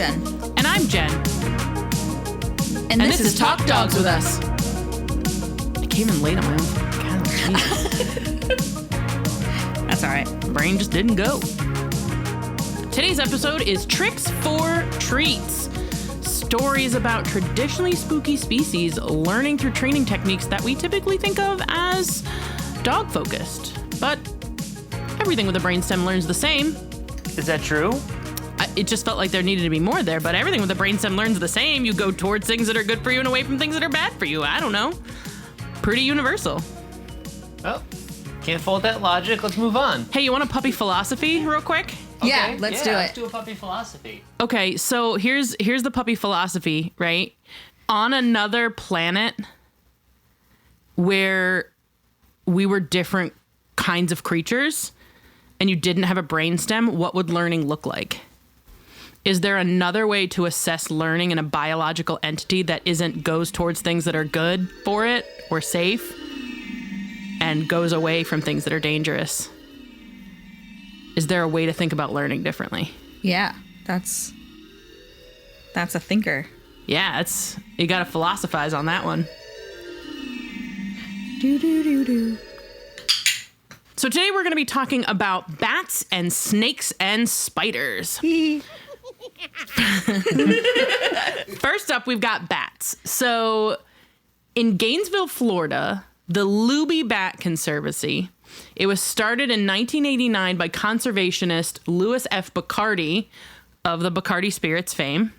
Jen. And I'm Jen. And this is Talk Dogs with Us. I came in late on my own. God, Jesus. That's all right. Brain just didn't go. Today's episode is Tricks for Treats. Stories about traditionally spooky species learning through training techniques that we typically think of as dog-focused. But everything with a brainstem learns the same. Is that true? It just felt like there needed to be more there, but everything with a brainstem learns the same. You go towards things that are good for you and away from things that are bad for you. I don't know. Pretty universal. Oh, can't fault that logic. Let's move on. Hey, you want a puppy philosophy real quick? Yeah, Okay, let's do it. Let's do a puppy philosophy. Okay, so here's the puppy philosophy, right? On another planet where we were different kinds of creatures and you didn't have a brainstem, what would learning look like? Is there another way to assess learning in a biological entity that goes towards things that are good for it or safe and goes away from things that are dangerous? Is there a way to think about learning differently? Yeah, that's a thinker. Yeah, you got to philosophize on that one. Do. So today we're going to be talking about bats and snakes and spiders. First up, we've got bats. So in Gainesville, Florida, the Luby Bat Conservancy, it was started in 1989 by conservationist Louis F. Bacardi of the Bacardi Spirits fame.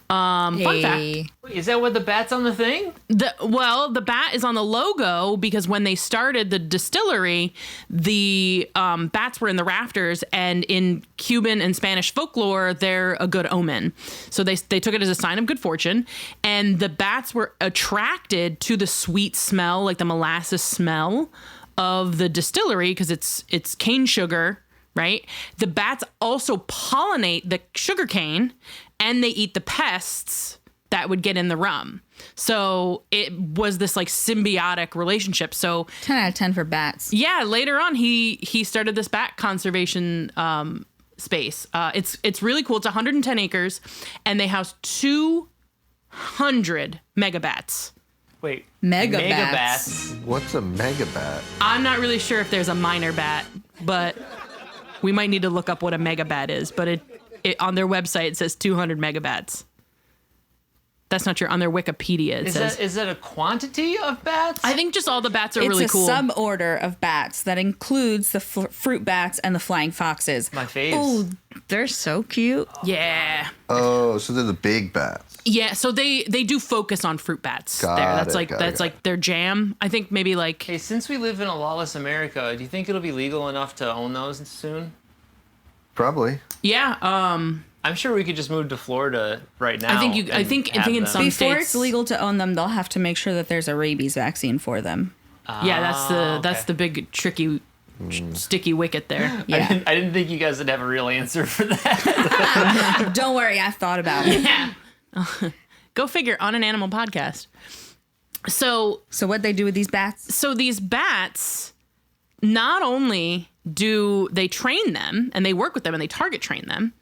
Fun fact. Wait, is that what the bat's on the thing? The bat is on the logo because when they started the distillery, the bats were in the rafters, and in Cuban and Spanish folklore, they're a good omen. So they took it as a sign of good fortune, and the bats were attracted to the sweet smell, like the molasses smell of the distillery, because it's cane sugar, right? The bats also pollinate the sugar cane, and they eat the pests that would get in the rum. So it was this like symbiotic relationship. So 10 out of 10 for bats. yeah, later on he started this bat conservation space. It's really cool. It's 110 acres, and they house 200 megabats. Wait. Megabats. What's a megabat? I'm not really sure if there's a minor bat, but we might need to look up what a megabat is. But it on their website it says 200 megabats. That's not true. On their Wikipedia it says. Is that a quantity of bats? I think just all the bats are really cool. It's a suborder of bats that includes the fruit bats and the flying foxes. My faves. Oh, they're so cute. Yeah. Oh, so they're the big bats. Yeah, so they do focus on fruit bats there. That's like their jam. I think maybe like Hey, since we live in a lawless America, do you think it'll be legal enough to own those soon? Probably. yeah, I'm sure we could just move to Florida right now. I think in some Before states it's legal to own them, they'll have to make sure that there's a rabies vaccine for them. yeah, that's okay. the big tricky sticky wicket there. Yeah. I didn't think you guys would have a real answer for that. Don't worry, I've thought about it. Yeah. Go figure, on an animal podcast. So So what they do with these bats? these bats, not only do they train them and they work with them and they target train them,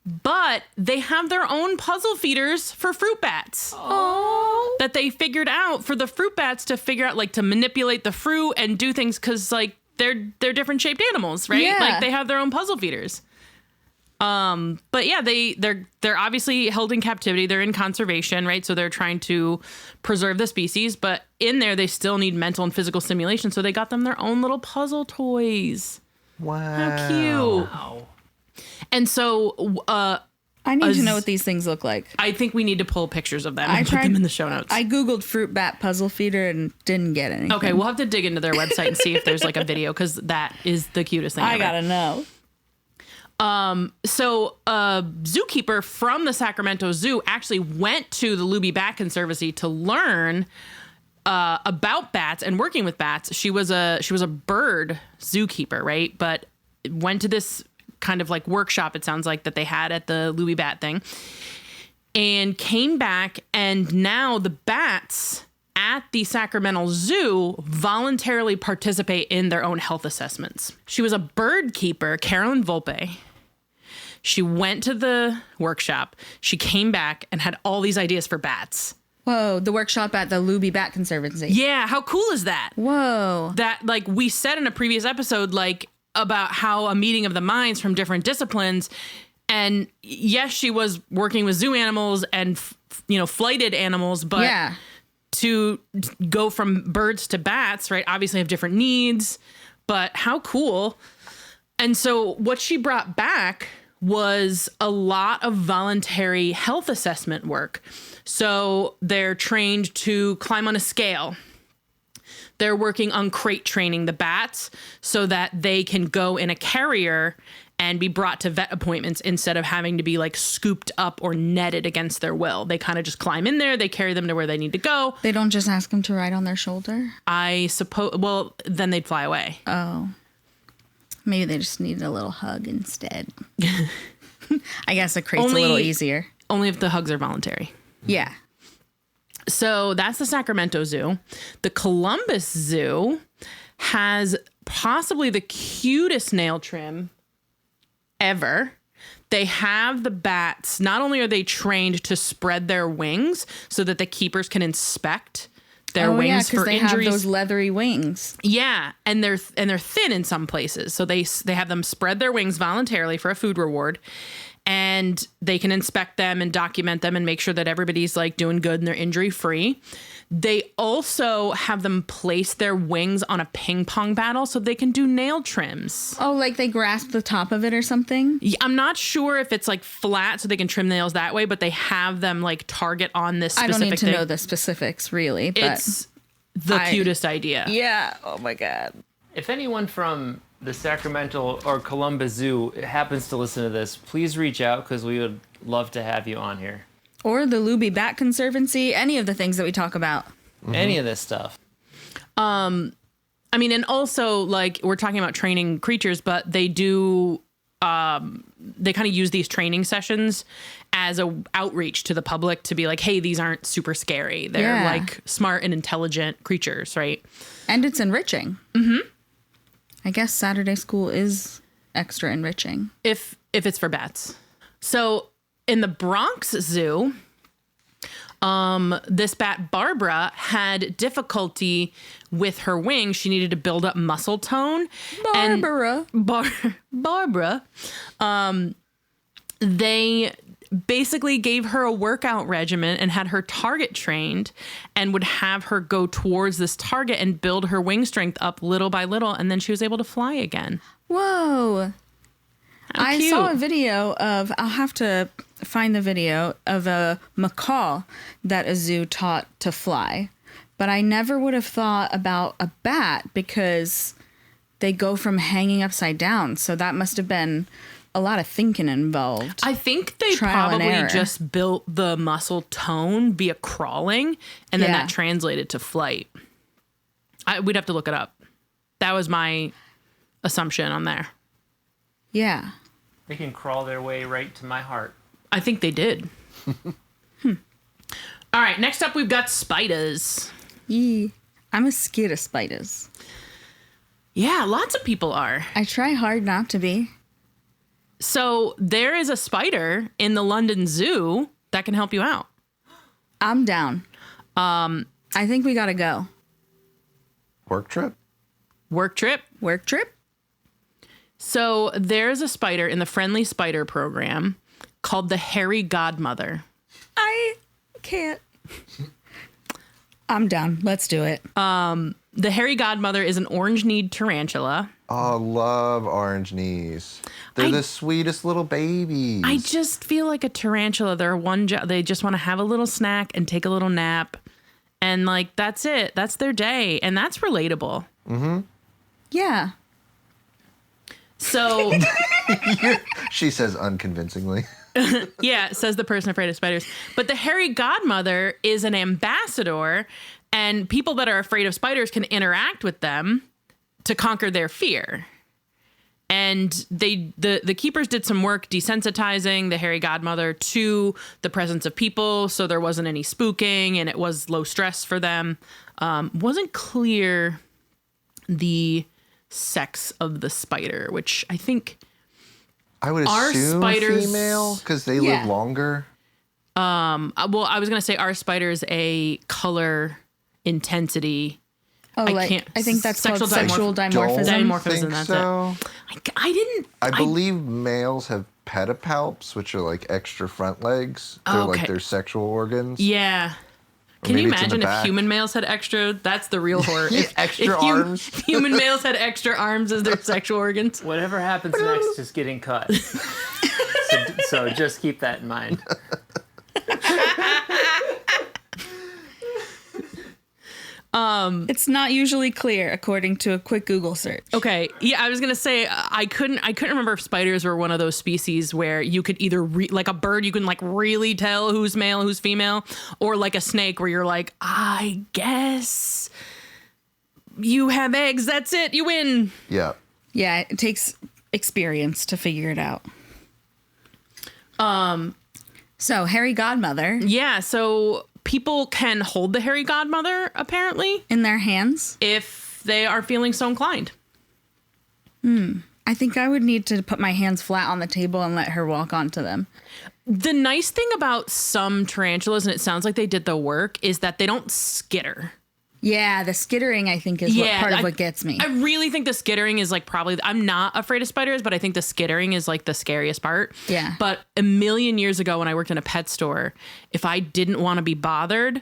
but they have their own puzzle feeders for fruit bats. Oh. That they figured out for the fruit bats to figure out, like, to manipulate the fruit and do things, because like they're different shaped animals, right? Yeah. Like they have their own puzzle feeders. But yeah, they're obviously held in captivity. They're in conservation, right? So they're trying to preserve the species, but in there they still need mental and physical stimulation. So they got them their own little puzzle toys. Wow. How cute. Wow. And so I need to know what these things look like. I think we need to pull pictures of them and put them in the show notes. I Googled fruit bat puzzle feeder and didn't get anything. Okay, we'll have to dig into their website and see if there's like a video, because that is the cutest thing I ever. gotta know. So a zookeeper from the Sacramento Zoo actually went to the Luby Bat Conservancy to learn about bats and working with bats. She was a bird zookeeper, right? But went to this kind of like workshop, it sounds like, that they had at the Luby Bat thing, and came back, and now the bats at the Sacramento Zoo voluntarily participate in their own health assessments. She was a bird keeper, Carolyn Volpe. She went to the workshop. She came back and had all these ideas for bats. Whoa, the workshop at the Luby Bat Conservancy. Yeah, how cool is that? Whoa. That, like, we said in a previous episode, like, about how a meeting of the minds from different disciplines. And yes, she was working with zoo animals and, flighted animals, but Yeah. to go from birds to bats, right, obviously have different needs, but how cool. And so what she brought back was a lot of voluntary health assessment work. So they're trained to climb on a scale. They're working on crate training the bats so that they can go in a carrier and be brought to vet appointments instead of having to be like scooped up or netted against their will. They kind of just climb in there. They carry them to where they need to go. They don't just ask them to ride on their shoulder? I suppose, well, then they'd fly away. Oh. Maybe they just needed a little hug instead. I guess a crate's a little easier. Only if the hugs are voluntary. Yeah. So that's the Sacramento Zoo. The Columbus Zoo has possibly the cutest nail trim ever. They have the bats. Not only are they trained to spread their wings so that the keepers can inspect their wings for they injuries. have those leathery wings. Yeah, and they're thin in some places. So they have them spread their wings voluntarily for a food reward. And they can inspect them and document them and make sure that everybody's like doing good and they're injury free. They also have them place their wings on a ping pong battle so they can do nail trims. Oh, like they grasp the top of it or something? I'm not sure if it's like flat so they can trim nails that way, but they have them like target on this specific I don't need to thing. know the specifics really, but It's the cutest idea. yeah. Oh my God. If anyone from the Sacramento or Columbus Zoo happens to listen to this, please reach out because we would love to have you on here. Or the Luby Bat Conservancy, any of the things that we talk about. Any of this stuff. I mean, and also like we're talking about training creatures, but they do, they kind of use these training sessions as a outreach to the public to be like, hey, these aren't super scary. They're like smart and intelligent creatures, right? And it's enriching. Mm-hmm. I guess Saturday school is extra enriching. If it's for bats. So in the Bronx Zoo, this bat Barbara had difficulty with her wings. She needed to build up muscle tone. Barbara. Barbara. They basically gave her a workout regimen and had her target trained and would have her go towards this target and build her wing strength up little by little. And then she was able to fly again. Whoa. I cute. saw a video of, I'll have to find the video of a macaw that a zoo taught to fly. But I never would have thought about a bat because they go from hanging upside down. So that must have been a lot of thinking involved. I think they Trial and probably error. just built the muscle tone via crawling, and then Yeah. that translated to flight. We'd have to look it up. That was my assumption on there. Yeah. They can crawl their way right to my heart. I think they did. All right, next up we've got spiders. Yee. I'm a scared of spiders. Yeah, lots of people are. I try hard not to be. So there is a spider in the London Zoo that can help you out. I'm down. I think we gotta go. Work trip? Work trip. Work trip? So there's a spider in the Friendly Spider program called the Hairy Godmother. I can't. I'm down. Let's do it. The Hairy Godmother is an orange-kneed tarantula. Oh, love orange knees. They're the sweetest little babies. I just feel like a tarantula. They're they just want to have a little snack and take a little nap. And like, that's it. That's their day. And that's relatable. Yeah. So She says unconvincingly. yeah, says the person afraid of spiders. But the Hairy Godmother is an ambassador, and people that are afraid of spiders can interact with them to conquer their fear. And the keepers did some work desensitizing the Hairy Godmother to the presence of people, so there wasn't any spooking, and it was low stress for them. Wasn't clear the sex of the spider, which I think I would Are assume spiders- female because they Yeah. live longer. Well, I was gonna say are spiders a color intensity? Oh, I like can't- I think that's sexual called sexual Don't dimorphism. Dimorphism, think that's so. I didn't. I believe males have pedipalps, which are like extra front legs. They're Okay. like their sexual organs. Yeah. Can you maybe it's in the imagine if back. human males had extra? That's the real horror. If Extra if arms. if human males had extra arms as their sexual organs. Whatever happens next is getting cut. So just keep that in mind. It's not usually clear, according to a quick Google search. Okay, yeah, I was gonna say I couldn't remember if spiders were one of those species where you could either like a bird, you can like really tell who's male, who's female, or like a snake where you're like, I guess you have eggs. That's it. You win. Yeah. Yeah, it takes experience to figure it out. So Harry Godmother Yeah. So people can hold the hairy godmother apparently in their hands. if they are feeling so inclined. I think I would need to put my hands flat on the table and let her walk onto them. The nice thing about some tarantulas, and it sounds like they did the work, is that they don't skitter. Yeah, the skittering I think is part of what gets me. I really think the skittering is like probably, I'm not afraid of spiders, but I think the skittering is like the scariest part. Yeah. But a million years ago when I worked in a pet store, if I didn't want to be bothered,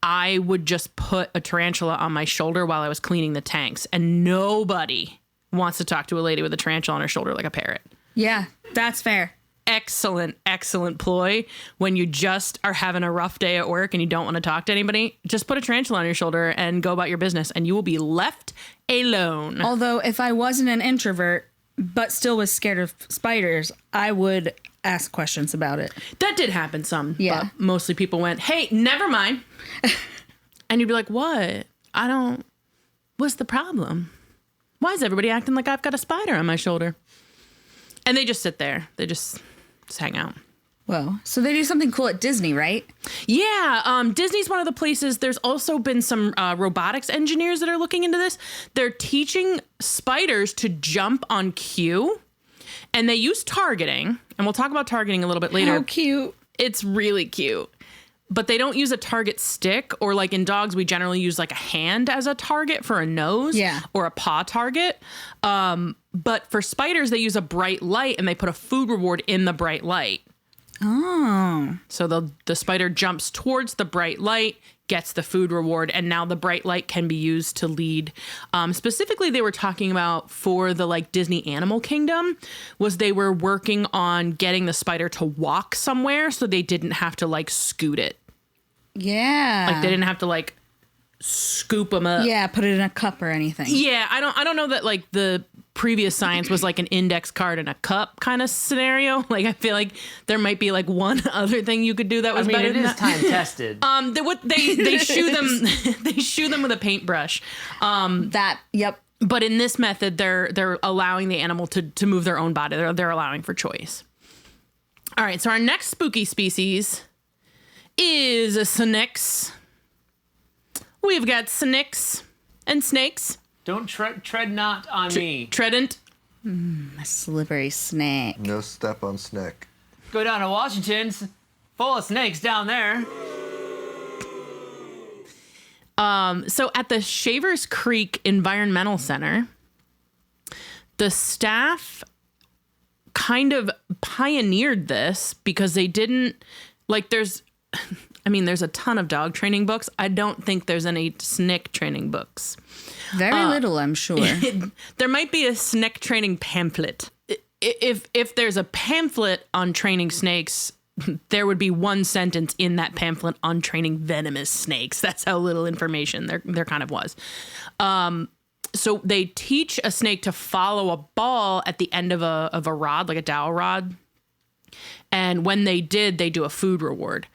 I would just put a tarantula on my shoulder while I was cleaning the tanks. And nobody wants to talk to a lady with a tarantula on her shoulder like a parrot. Yeah, that's fair. Excellent ploy when you just are having a rough day at work and you don't want to talk to anybody. Just put a tarantula on your shoulder and go about your business and you will be left alone. Although if I wasn't an introvert but still was scared of spiders, I would ask questions about it. That did happen some. Yeah. But mostly people went, hey, never mind. And you'd be like, what? What's the problem? Why is everybody acting like I've got a spider on my shoulder? And they just sit there. They just hang out. Whoa. So they do something cool at Disney, right? Yeah, Disney's one of the places. There's also been some robotics engineers that are looking into this. They're teaching spiders to jump on cue, and they use targeting. And we'll talk about targeting a little bit later. How cute. It's really cute. But they don't use a target stick, or like in dogs, we generally use like a hand as a target for a nose, Yeah. or a paw target. But for spiders, they use a bright light and they put a food reward in the bright light. Oh. So the spider jumps towards the bright light, gets the food reward, and now the bright light can be used to lead. Specifically, they were talking about for the like Disney Animal Kingdom was they were working on getting the spider to walk somewhere so they didn't have to like scoot it. Yeah. Like they didn't have to like scoop them up. Yeah, put it in a cup or anything. Yeah, I don't know that like the previous science was like an index card in a cup kind of scenario. Like I feel like there might be like one other thing you could do that was better it than is that. time tested. They shoe them they shoe them with a paintbrush. Yep. But in this method, they're allowing the animal to move their own body. They're allowing for choice. All right, so our next spooky species is a snakes. We've got snakes and snakes. Don't tread not on me. Trident. A slippery snake. No step on snake. Go down to Washington, full of snakes down there. So at the Shavers Creek Environmental Center, the staff kind of pioneered this because they didn't like there's a ton of dog training books. I don't think there's any snake training books. Very little, I'm sure. There might be a snake training pamphlet. If there's a pamphlet on training snakes, there would be one sentence in that pamphlet on training venomous snakes. That's how little information there kind of was. So they teach a snake to follow a ball at the end of a rod, like a dowel rod. And when they did, they do a food reward.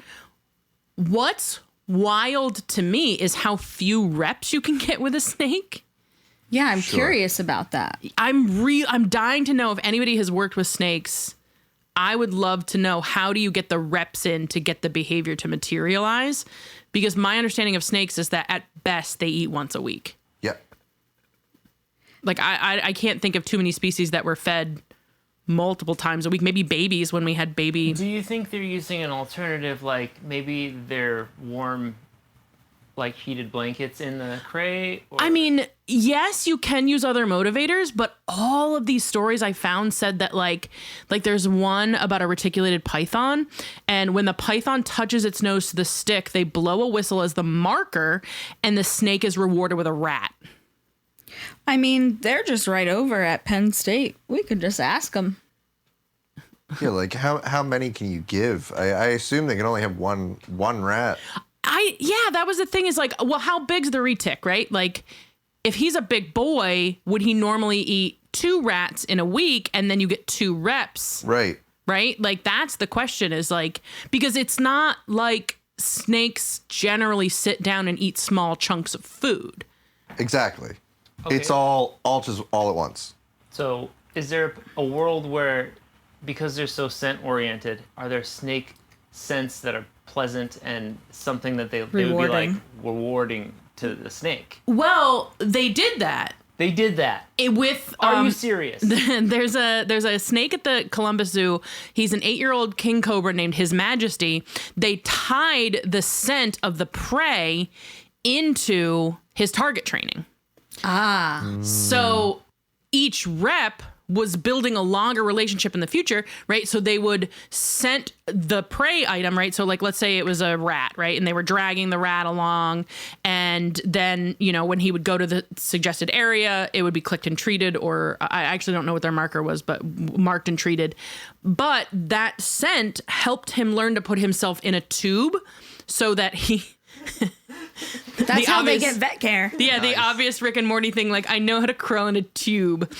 What's wild to me is how few reps you can get with a snake. Yeah, I'm curious about that. I'm dying to know if anybody has worked with snakes. I would love to know, how do you get the reps in to get the behavior to materialize? Because my understanding of snakes is that at best they eat once a week. Yep. Like I can't think of too many species that were fed multiple times a week, maybe babies when we had baby. Do you think they're using an alternative, like maybe they're warm, like heated blankets in the crate? Or... I mean, yes, you can use other motivators, but all of these stories I found said that like there's one about a reticulated python, and when the python touches its nose to the stick, they blow a whistle as the marker, and the snake is rewarded with a rat. I mean, they're just right over at Penn State. We could just ask them. Yeah, like how many can you give? I assume they can only have one rat. That was the thing is like, well, how big's the retic, right? Like, if he's a big boy, would he normally eat 2 rats in a week and then you get 2 reps? Right. Right? Like, that's the question is like, because it's not like snakes generally sit down and eat small chunks of food. Exactly. Okay. It's all at once. So is there a world where, because they're so scent oriented, are there snake scents that are pleasant and something that they would be like rewarding to the snake? Well, they did that. They did that. With Are you serious? There's a snake at the Columbus Zoo. He's an 8-year-old king cobra named His Majesty. They tied the scent of the prey into his target training. So each rep was building a longer relationship in the future, right? So they would scent the prey item, right? So like, let's say it was a rat, right? And they were dragging the rat along. And then, when he would go to the suggested area, it would be clicked and treated, or I actually don't know what their marker was, but marked and treated. But that scent helped him learn to put himself in a tube so that he... That's how they get vet care. Yeah, nice. The obvious Rick and Morty thing, like, I know how to crawl in a tube.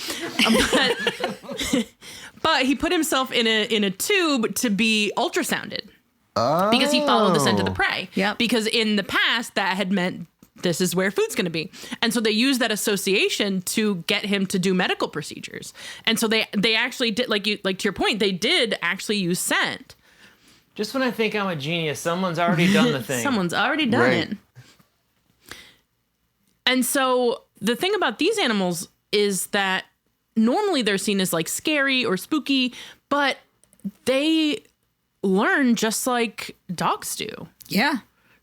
But he put himself in a tube to be ultrasounded. Oh. Because he followed the scent of the prey. Yep. Because in the past, that had meant this is where food's going to be. And so they used that association to get him to do medical procedures. And so they actually did, like to your point, they did actually use scent. Just when I think I'm a genius, someone's already done the thing. Someone's already done it. And so the thing about these animals is that normally they're seen as like scary or spooky, but they learn just like dogs do. Yeah.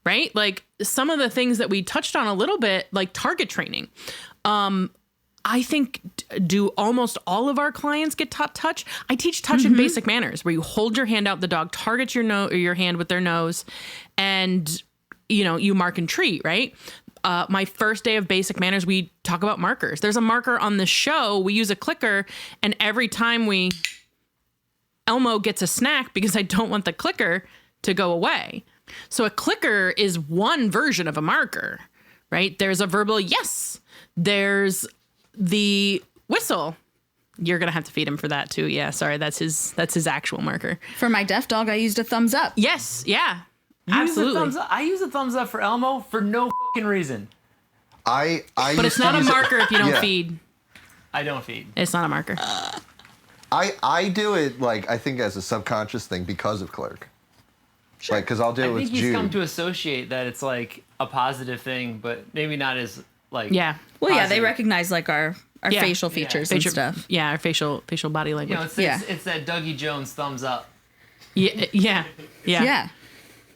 Right? Like some of the things that we touched on a little bit, like target training. I think, do almost all of our clients get taught touch? I teach touch in basic manners, where you hold your hand out, the dog targets your hand with their nose, and you mark and treat, right? My first day of basic manners, we talk about markers. There's a marker on the show. We use a clicker, and every time Elmo gets a snack because I don't want the clicker to go away. So a clicker is one version of a marker, right? There's a verbal yes. There's the whistle. You're going to have to feed him for that too. Yeah, sorry. That's his actual marker. For my deaf dog, I used a thumbs up. Yes. Yeah. Absolutely. I use a thumbs up for Elmo for no fucking reason. But it's not a marker if you don't feed. I don't feed. It's not a marker. I do it, like, I think as a subconscious thing because of Clerk. Sure. Like, because I'll do it with Jude. I think he's come to associate that it's like a positive thing, but maybe not as like. Yeah. Well, yeah, they recognize like our facial features and stuff. Yeah, our facial body language. It's that Dougie Jones thumbs up. Yeah.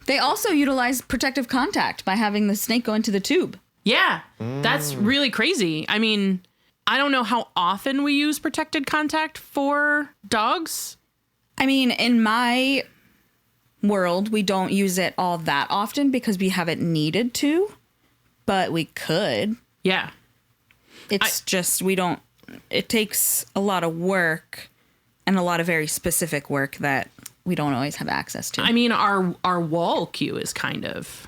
They also utilize protective contact by having the snake go into the tube. Yeah, that's really crazy. I mean, I don't know how often we use protected contact for dogs. I mean, in my world, we don't use it all that often because we haven't needed to, but we could. Yeah. It's just, we don't, it takes a lot of work and a lot of very specific work that we don't always have access to. I mean, our wall cue is kind of,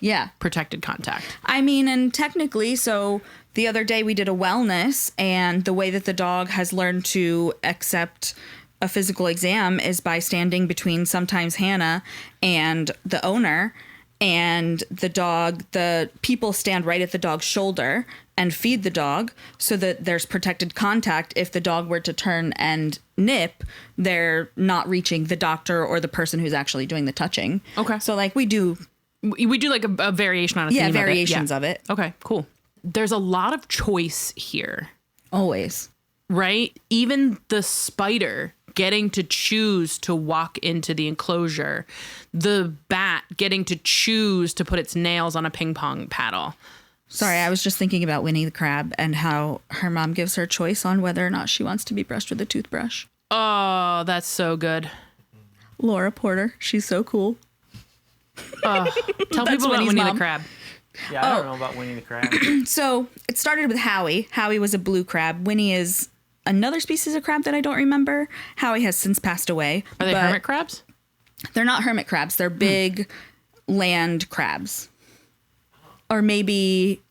yeah. protected contact. I mean, and technically, so the other day we did a wellness, and the way that the dog has learned to accept a physical exam is by standing between sometimes Hannah and the owner, and the people stand right at the dog's shoulder and feed the dog so that there's protected contact. If the dog were to turn and nip, they're not reaching the doctor or the person who's actually doing the touching. Okay. So like we do like a variation on a theme of it. Variations of it. Okay, cool. There's a lot of choice here. Always. Right? Even the spider getting to choose to walk into the enclosure, the bat getting to choose to put its nails on a ping pong paddle. Sorry, I was just thinking about Winnie the Crab and how her mom gives her choice on whether or not she wants to be brushed with a toothbrush. Oh, that's so good. Laura Porter, she's so cool. Tell people about Winnie's Winnie mom. the Crab. Yeah, I don't know about Winnie the Crab. So it started with Howie. Howie was a blue crab. Winnie is another species of crab that I don't remember. Howie has since passed away. Are they but hermit crabs? They're not hermit crabs. They're big land crabs. Or maybe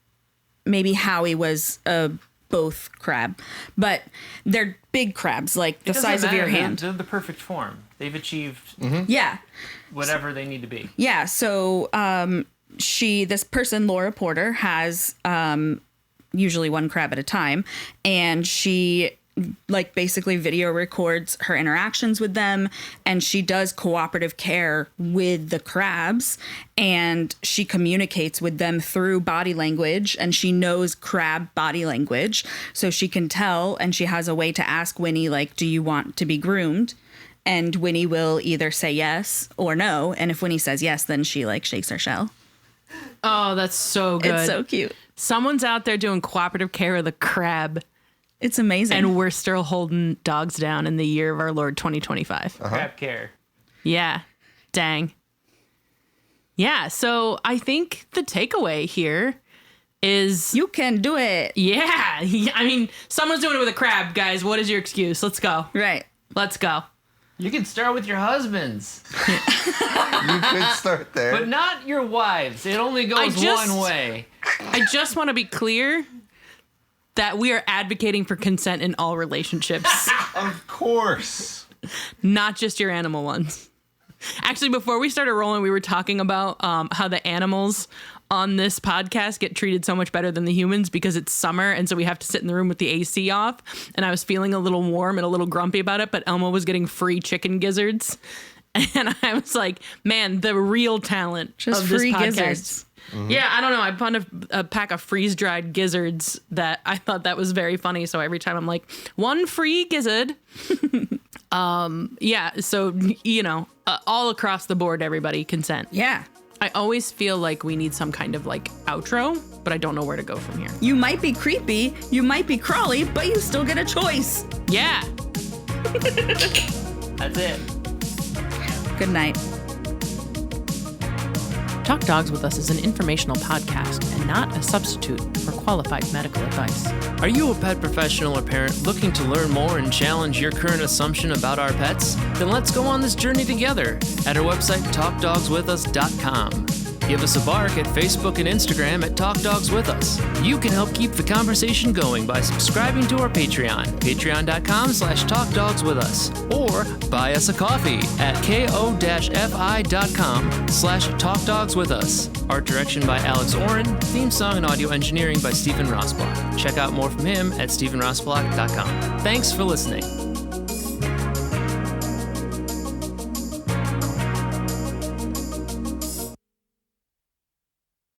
Howie was a both crab. But they're big crabs, like the size of your hand. They're the perfect form. They've achieved Yeah. whatever they need to be. Yeah. So this person, Laura Porter, has usually one crab at a time. And she like basically video records her interactions with them, and she does cooperative care with the crabs, and she communicates with them through body language, and she knows crab body language, so she can tell, and she has a way to ask Winnie, like, do you want to be groomed? And Winnie will either say yes or no, and if Winnie says yes, then she like shakes her shell. Oh, that's so good. It's so cute. Someone's out there doing cooperative care of the crab. It's amazing. And we're still holding dogs down in the year of our Lord 2025. Crab care. Yeah. Dang. Yeah. So I think the takeaway here is you can do it. Yeah. I mean, someone's doing it with a crab, guys. What is your excuse? Let's go. Right. Let's go. You can start with your husbands, You could start there. but not your wives. It only goes one way. I just want to be clear that we are advocating for consent in all relationships, Of course. not just your animal ones. Actually, before we started rolling, we were talking about how the animals on this podcast get treated so much better than the humans because it's summer, and so we have to sit in the room with the AC off. And I was feeling a little warm and a little grumpy about it, but Elmo was getting free chicken gizzards. And I was like, man, the real talent Just of this free podcast. gizzards. Yeah, I don't know. I found a pack of freeze-dried gizzards that I thought that was very funny. So every time I'm like, one free gizzard. Yeah, so, you know, all across the board, everybody, consent. Yeah. I always feel like we need some kind of like outro, but I don't know where to go from here. You might be creepy, you might be crawly, but you still get a choice. Yeah. That's it. Good night. Talk Dogs With Us is an informational podcast and not a substitute for qualified medical advice. Are you a pet professional or parent looking to learn more and challenge your current assumption about our pets? Then let's go on this journey together at our website, talkdogswithus.com. Give us a bark at Facebook and Instagram at Talk Dogs With Us. You can help keep the conversation going by subscribing to our Patreon, patreon.com/talkdogswithus, or buy us a coffee at ko-fi.com/talkdogswithus. Art direction by Alex Oren, theme song and audio engineering by Stephen Rossblock. Check out more from him at stephenrossblock.com. Thanks for listening.